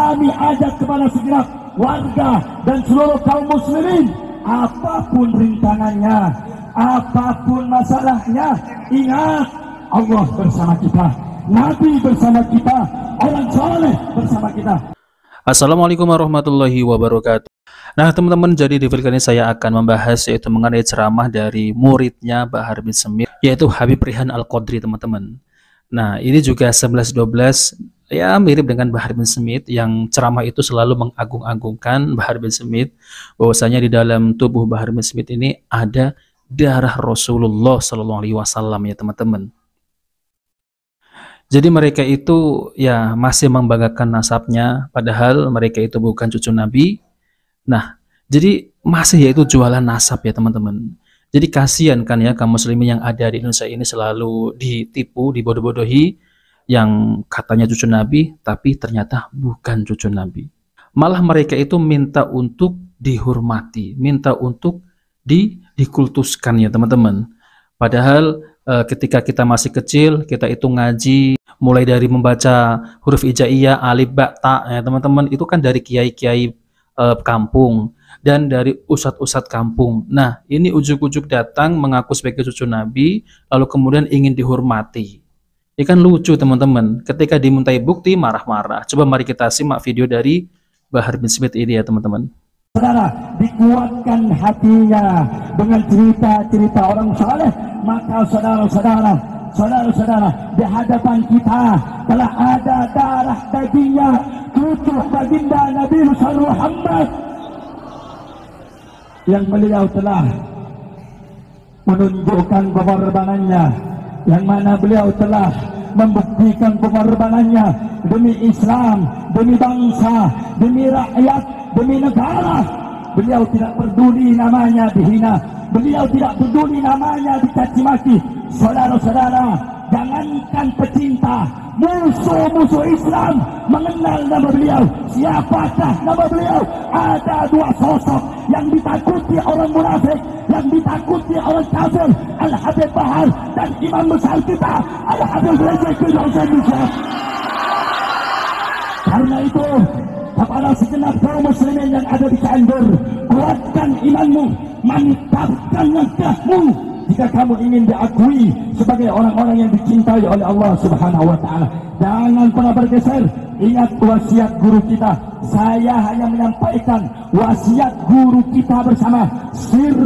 kami ajak kepada segenap warga dan seluruh kaum muslimin, apapun rintangannya, apapun masalahnya, ingat Allah bersama kita, Nabi bersama kita, orang soleh bersama kita. Assalamualaikum warahmatullahi wabarakatuh. Nah teman-teman, jadi di video ini saya akan membahas yaitu mengenai ceramah dari muridnya Bahar bin Smith, yaitu Habib Rihan Al-Qadri, teman-teman. Nah ini juga 11-12, ya mirip dengan Bahar bin Smith, yang ceramah itu selalu mengagung-agungkan Bahar bin Smith, bahwasanya di dalam tubuh Bahar bin Smith ini ada darah Rasulullah SAW, ya teman-teman. Jadi mereka itu ya masih membanggakan nasabnya, padahal mereka itu bukan cucu Nabi. Nah, jadi masih yaitu jualan nasab, ya teman-teman. Jadi kasihan kan ya kaum muslimin yang ada di Indonesia ini selalu ditipu, dibodoh-bodohi, yang katanya cucu Nabi tapi ternyata bukan cucu Nabi. Malah mereka itu minta untuk dihormati, minta untuk dikultuskan, ya teman-teman. Padahal ketika kita masih kecil, kita itu ngaji mulai dari membaca huruf hijaiyah, alif, ba, ta, ya teman-teman, itu kan dari kiai-kiai kampung dan dari ustadz-ustadz kampung. Nah, ini ujuk-ujuk datang mengaku sebagai cucu Nabi, lalu kemudian ingin dihormati. Ini kan lucu, teman-teman. Ketika dimintai bukti, marah-marah. Coba mari kita simak video dari Bahar bin Smith ini, ya teman-teman. Saudara, dikuatkan hatinya dengan cerita-cerita orang saleh, maka saudara-saudara, di hadapan kita telah ada darah dagingnya cucu baginda Nabi Muhammad, yang beliau telah menunjukkan pengorbanannya, yang mana beliau telah membuktikan pengorbanannya demi Islam, demi bangsa, demi rakyat, demi negara. Beliau tidak peduli namanya dihina, beliau tidak peduli namanya dicaci maki. Saudara-saudara, jangankan pecinta, musuh-musuh Islam mengenal nama beliau. Siapakah nama beliau? Ada dua sosok yang ditakuti orang munafik, yang ditakuti orang kafir, Al-Habib Bahar dan imam besar kita Al-Habib Rizik bin Hussein. Karena itu, kepada segenap kaum muslimin yang ada di Cianjur, kuatkan imanmu, mantapkan langkahmu jika kamu ingin diakui sebagai orang-orang yang dicintai oleh Allah Subhanahu wa Ta'ala. Jangan pernah bergeser. Ingat wasiat guru kita. Saya hanya menyampaikan wasiat guru kita bersama. Sir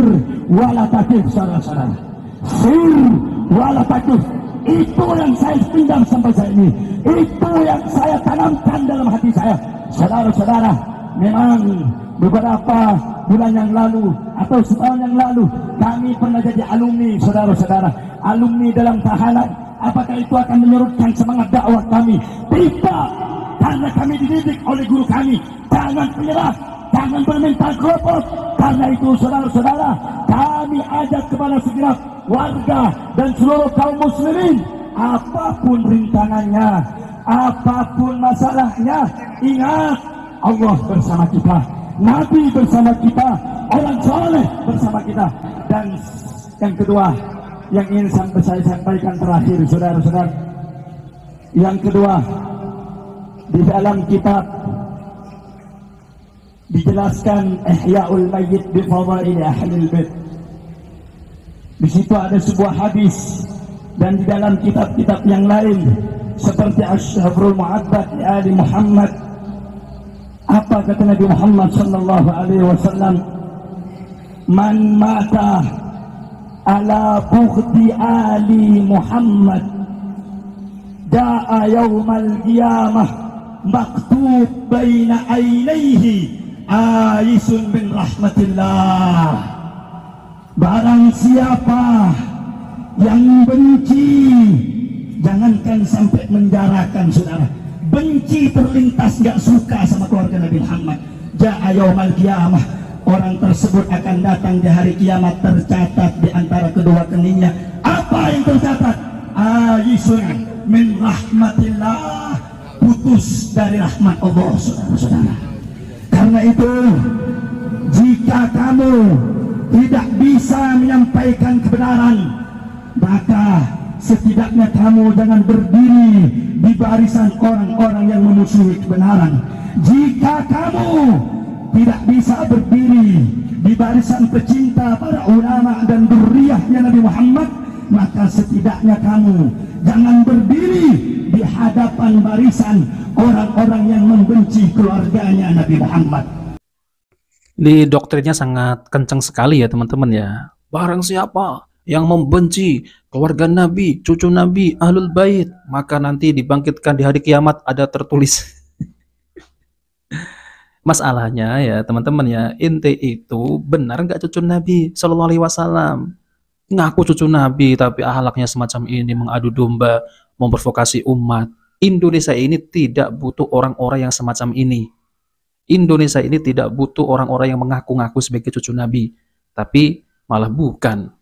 wala takif, saudara-saudara. Sir wala takif. Itu yang saya pendam sampai saat ini. Itu yang saya tanamkan dalam hati saya. Saudara-saudara, memang beberapa bulan yang lalu atau setahun yang lalu kami pernah jadi alumni, saudara-saudara. Alumni dalam tahanan. Apakah itu akan menyurutkan semangat dakwah kami? Tidak, karena kami dididik oleh guru kami. Jangan menyerah, jangan bermental keropos. Karena itu, saudara-saudara, kami ajak kepada segenap warga dan seluruh kaum muslimin, apapun rintangannya, apapun masalahnya, ingat Allah bersama kita, Nabi bersama kita, orang soleh bersama kita. Dan yang kedua yang ingin saya sampaikan terakhir, saudara-saudara, yang kedua, di dalam kitab dijelaskan Ihya'ul Mayyit bi Fadail Ahlul Bait. Di situ ada sebuah hadis, dan di dalam kitab-kitab yang lain seperti Asy-Syafrul Mu'abbad li Ali Muhammad, apa kata Nabi Muhammad sallallahu alaihi wasallam? Man mata ala bughdi Ali Muhammad da'a yaumal qiyamah maktub baina ainaihi aisun min rahmatillah. Barang siapa yang benci, jangankan sampai menjarakan, saudara, benci terlintas, gak suka sama keluarga Nabi Muhammad, ja'a yaumal qiyamah, orang tersebut akan datang di hari kiamat tercatat di antara kedua keningnya. Apa yang tercatat? Aisun min rahmatillah, putus dari rahmat Allah, saudara-saudara. Karena itu, jika kamu tidak bisa menyampaikan kebenaran, maka setidaknya kamu jangan berdiri di barisan orang-orang yang memusuhi kebenaran. Jika kamu tidak bisa berdiri di barisan pecinta para ulama dan dzurriyyahnya Nabi Muhammad, maka setidaknya kamu jangan berdiri di hadapan barisan orang-orang yang membenci keluarganya Nabi Muhammad. Di doktrinnya sangat kencang sekali ya teman-teman ya. Barang siapa yang membenci keluarga Nabi, cucu Nabi, Ahlul Bait, maka nanti dibangkitkan di hari kiamat ada tertulis. Masalahnya ya teman-teman ya, ente itu benar nggak cucu Nabi Shallallahu Alaihi Wasallam? Ngaku cucu Nabi tapi ahlaknya semacam ini, mengadu domba, memprovokasi umat. Indonesia ini tidak butuh orang-orang yang semacam ini. Indonesia ini tidak butuh orang-orang yang mengaku-ngaku sebagai cucu Nabi, tapi malah bukan.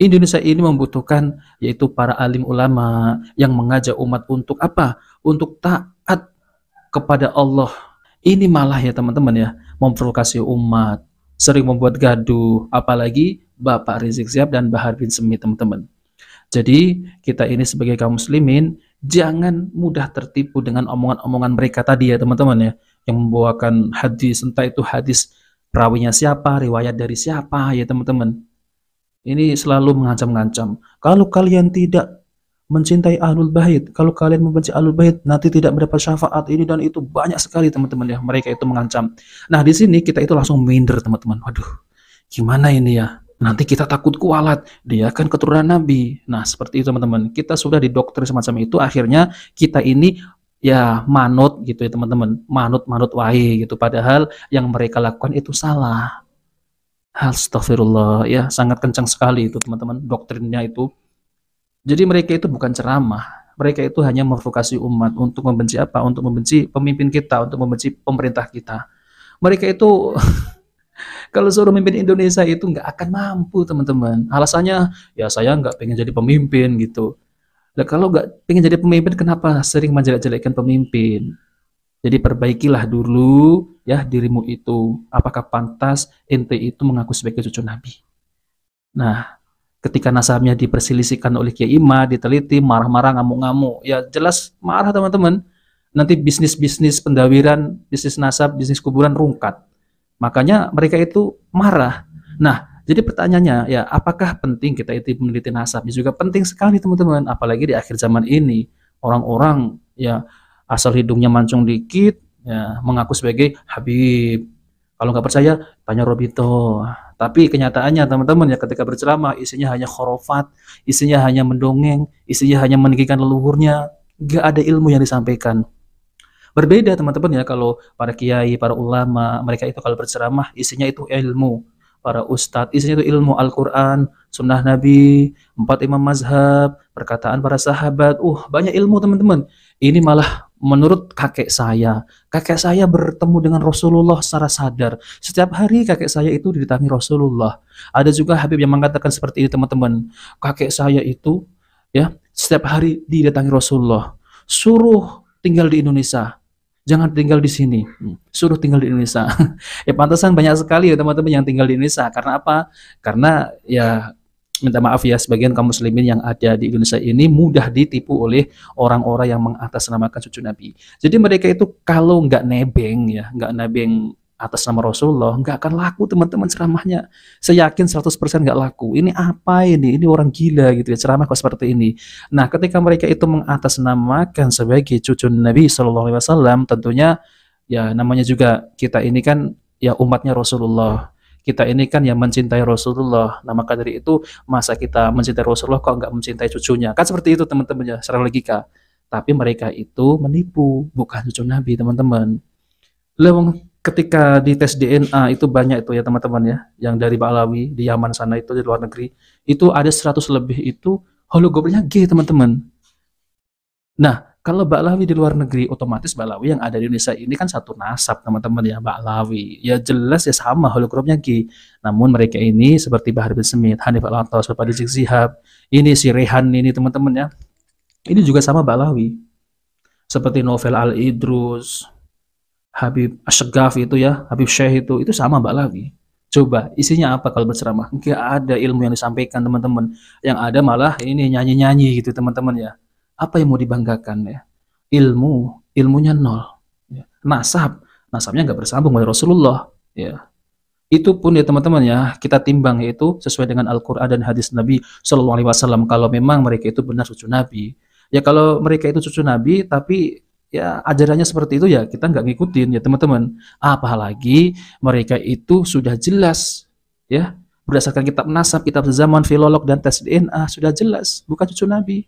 Indonesia ini membutuhkan yaitu para alim ulama yang mengajak umat untuk apa? Untuk taat kepada Allah. Ini malah ya teman-teman ya, memprovokasi umat, sering membuat gaduh, apalagi Bapak Rizik Sihab dan Bahar bin Smith teman-teman. Jadi kita ini sebagai kaum muslimin jangan mudah tertipu dengan omongan-omongan mereka tadi ya teman-teman ya, yang membawakan hadis, entah itu hadis perawinya siapa, riwayat dari siapa ya teman-teman. Ini selalu mengancam-ngancam. Kalau kalian tidak mencintai Ahlul Bait, kalau kalian membenci Ahlul Bait, nanti tidak mendapat syafaat ini dan itu, banyak sekali teman-teman ya. Mereka itu mengancam. Nah di sini kita itu langsung minder teman-teman. Waduh, gimana ini ya? Nanti kita takut kualat, dia kan keturunan Nabi. Nah seperti itu teman-teman. Kita sudah didoktrin semacam itu, akhirnya kita ini ya manut gitu ya teman-teman, manut wae gitu, padahal yang mereka lakukan itu salah. Astagfirullah ya, sangat kencang sekali itu teman-teman doktrinnya itu. Jadi mereka itu bukan ceramah, mereka itu hanya memprovokasi umat untuk membenci apa? Untuk membenci pemimpin kita, untuk membenci pemerintah kita. Mereka itu kalau suruh memimpin Indonesia itu nggak akan mampu teman-teman. Alasannya ya saya nggak pengen jadi pemimpin gitu. Nah, kalau nggak pengen jadi pemimpin, kenapa sering menjelek-jelekkan pemimpin? Jadi perbaikilah dulu ya dirimu itu. Apakah pantas ente itu mengaku sebagai cucu Nabi? Nah, ketika nasabnya diperselisihkan oleh Kiai Ima, diteliti, marah-marah, ngamuk-ngamuk, ya jelas marah teman-teman. Nanti bisnis-bisnis pendawiran, bisnis nasab, bisnis kuburan rungkat. Makanya mereka itu marah. Nah, jadi pertanyaannya ya, apakah penting kita itu meneliti nasab? Juga penting sekali teman-teman, apalagi di akhir zaman ini. Orang-orang ya asal hidungnya mancung dikit, ya mengaku sebagai Habib. Kalau nggak percaya, tanya Robito. Tapi kenyataannya teman-teman ya, ketika berceramah isinya hanya khurafat, isinya hanya mendongeng, isinya hanya meninggikan leluhurnya, nggak ada ilmu yang disampaikan. Berbeda teman-teman ya, kalau para kiai, para ulama, mereka itu kalau berceramah isinya itu ilmu. Para ustadz isinya itu ilmu Al-Quran, sunnah Nabi, 4 imam mazhab, perkataan para sahabat. Banyak ilmu teman-teman. Ini malah menurut kakek saya bertemu dengan Rasulullah secara sadar. Setiap hari kakek saya itu didatangi Rasulullah. Ada juga Habib yang mengatakan seperti ini teman-teman. Kakek saya itu ya setiap hari didatangi Rasulullah. Suruh tinggal di Indonesia, jangan tinggal di sini, suruh tinggal di Indonesia. Ya pantasan banyak sekali ya teman-teman yang tinggal di Indonesia. Karena apa? Karena ya minta maaf ya, sebagian kaum muslimin yang ada di Indonesia ini mudah ditipu oleh orang-orang yang mengatasnamakan cucu Nabi. Jadi mereka itu kalau nggak nebeng ya, nggak nebeng atas nama Rasulullah, nggak akan laku teman-teman ceramahnya. Saya yakin 100% nggak laku. Ini apa ini? Ini orang gila gitu ya, ceramah kok seperti ini. Nah, ketika mereka itu mengatasnamakan sebagai cucu Nabi Shallallahu Alaihi Wasallam, tentunya ya namanya juga kita ini kan ya umatnya Rasulullah. Kita ini kan yang mencintai Rasulullah. Nah, maka dari itu masa kita mencintai Rasulullah kok nggak mencintai cucunya? Kan seperti itu teman-teman ya, secara logika. Tapi mereka itu menipu, bukan cucu Nabi teman-teman. Lewang ketika di tes DNA itu banyak itu ya teman-teman ya, yang dari Ba'alawi di Yaman sana itu, di luar negeri itu ada 100 lebih itu hologramnya G teman-teman. Nah kalau Ba'alawi di luar negeri, otomatis Ba'alawi yang ada di Indonesia ini kan satu nasab teman-teman ya, Ba'alawi ya jelas ya sama hologramnya G. Namun mereka ini seperti Bahar bin Smith, Hanif Al-Attas, Bapak Rizik Sihab, ini si Rehan ini teman-teman ya, ini juga sama Ba'alawi, seperti Novel Al-Idrus, Habib Asyghaf itu ya, Habib Syekh itu sama Ba'alawi. Coba isinya apa kalau berceramah? Nggak ada ilmu yang disampaikan teman-teman. Yang ada malah ini nyanyi-nyanyi gitu teman-teman ya. Apa yang mau dibanggakan ya? Ilmunya nol. Ya. nasabnya nggak bersambung dari Rasulullah. Ya, itu pun ya teman-teman ya, kita timbang yaitu sesuai dengan Al-Quran dan hadis Nabi Shallallahu Alaihi Wasallam. Kalau memang mereka itu benar cucu Nabi, ya kalau mereka itu cucu Nabi tapi ya ajarannya seperti itu ya kita nggak ngikutin ya teman-teman. Apalagi mereka itu sudah jelas ya berdasarkan kitab nasab, kitab zaman, filolog dan tes DNA sudah jelas bukan cucu Nabi.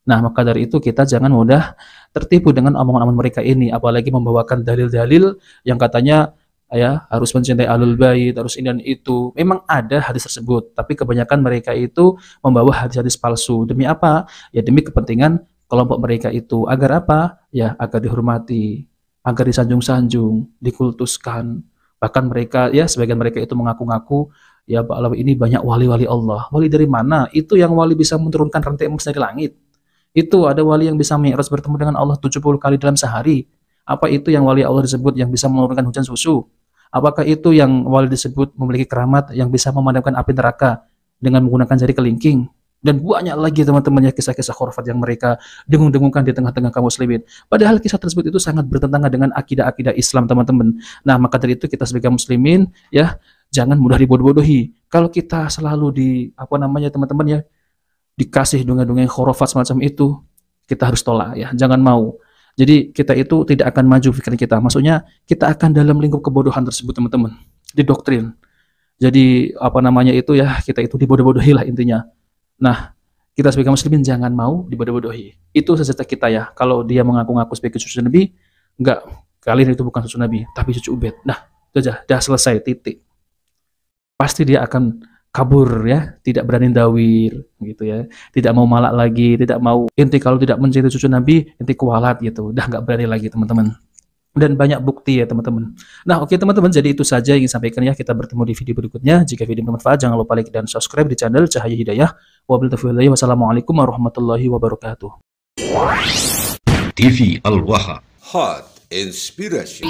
Nah, maka dari itu kita jangan mudah tertipu dengan omongan-omongan mereka ini, apalagi membawakan dalil-dalil yang katanya ya harus mencintai ahlul bait, harus ini dan itu. Memang ada hadis tersebut, tapi kebanyakan mereka itu membawa hadis-hadis palsu. Demi apa? Ya demi kepentingan kelompok mereka itu. Agar apa? Ya agar dihormati, agar disanjung-sanjung, dikultuskan. Bahkan mereka ya sebagian mereka itu mengaku-ngaku ya Pak Alawi ini banyak wali-wali Allah. Wali dari mana? Itu yang wali bisa menurunkan rantai emas dari langit. Itu ada wali yang bisa mi'raj bertemu dengan Allah 70 kali dalam sehari. Apa itu yang wali Allah disebut yang bisa menurunkan hujan susu? Apakah itu yang wali disebut memiliki keramat yang bisa memadamkan api neraka dengan menggunakan jari kelingking? Dan banyak lagi teman-teman ya kisah-kisah khurafat yang mereka dengung-dengungkan di tengah-tengah kaum muslimin. Padahal kisah tersebut itu sangat bertentangan dengan akidah-akidah Islam teman-teman. Nah maka dari itu kita sebagai muslimin ya jangan mudah dibodoh-bodohi. Kalau kita selalu teman-teman ya dikasih dongeng-dongeng khurafat semacam itu, kita harus tolak ya, jangan mau. Jadi kita itu tidak akan maju pikiran kita. Maksudnya kita akan dalam lingkup kebodohan tersebut teman-teman, didoktrin. Jadi kita itu dibodoh-bodohi lah intinya. Nah, kita sebagai muslimin jangan mau dibodoh-bodohi. Itu saja kita ya. Kalau dia mengaku-ngaku sebagai cucu Nabi, enggak, kalian itu bukan cucu Nabi, tapi cucu Ubed. Nah, itu aja, dah selesai, titik. Pasti dia akan kabur ya, tidak berani dawir gitu ya, tidak mau malak lagi, tidak mau inti kalau tidak mencintai cucu Nabi, inti kualat gitu, udah nggak berani lagi teman-teman. Dan banyak bukti ya teman-teman. Nah oke teman-teman, jadi itu saja yang ingin sampaikan ya. Kita bertemu di video berikutnya. Jika video bermanfaat jangan lupa like dan subscribe di channel Cahaya Hidayah. Wassalamualaikum warahmatullahi wabarakatuh. TV Al Wahab, Hot Inspiration.